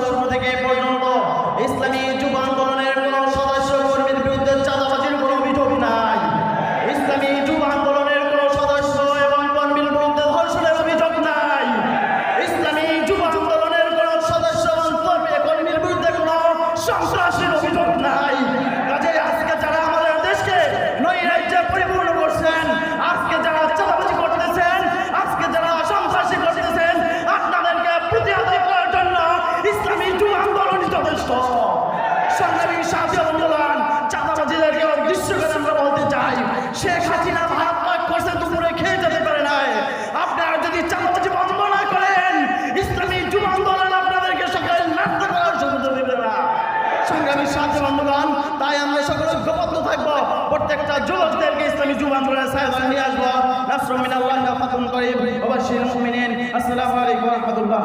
লগ্ন থেকে এ পর্যন্ত ইসলামী যুব আন্দোলনের কোন সদস্য কর্মীর বিরুদ্ধে চাঁদাবাজির কোনো অভিযোগ নাই। ইসলামী যুব আন্দোলনের কোন সদস্য এবং কর্মীর বিরুদ্ধে ধর্ষণের অভিযোগ নাই। ইসলামী যুব আন্দোলনের কোন সদস্য এবং কর্মীর বিরুদ্ধে কোনো সন্ত্রাসের অভিযোগ নাই। কাজে আজকে যারা আমাদের দেশকে নৈরাজ্যে পরিপূর্ণ করছেন, আজকে যারা চাঁদাবাজি করতেছেন, আজকে যারা সন্ত্রাসী করতেছেন, আপনাদেরকে প্রতিহত করার জন্য ইসলামী যুব আন্দোলনই যথেষ্ট। সংগ্রামী সাথী আন্দোলন চাঁদাবাজিদেরকে উদ্দেশ্য করে আমরা বলতে চাই, শেখ হাসিনা ভাত পাক করছে, দুপুরে খেয়ে যেতে পারে নাই। আপনারা যদি চাঁদাবাজি বন্ধ না করেন, ইসলামী যুব আন্দোলন আপনাদেরকে সকালে নাস্তা করার সুযোগ দেবে না। সংগ্রামী সাথী বন্ধুগণ, তাই আমরা সকলে ঐক্যবদ্ধ থাকবো, প্রত্যেকটা যুবকদেরকে ইসলামী যুব আন্দোলনের সাহায্য নিয়ে আসবো। নাসরুম মিনাল্লাহি ওয়া ফাতহুন করিম ওয়া বাশশিরিল মুমিনিন। আসসালামু আলাইকুম ওয়া রাহমাতুল্লাহ।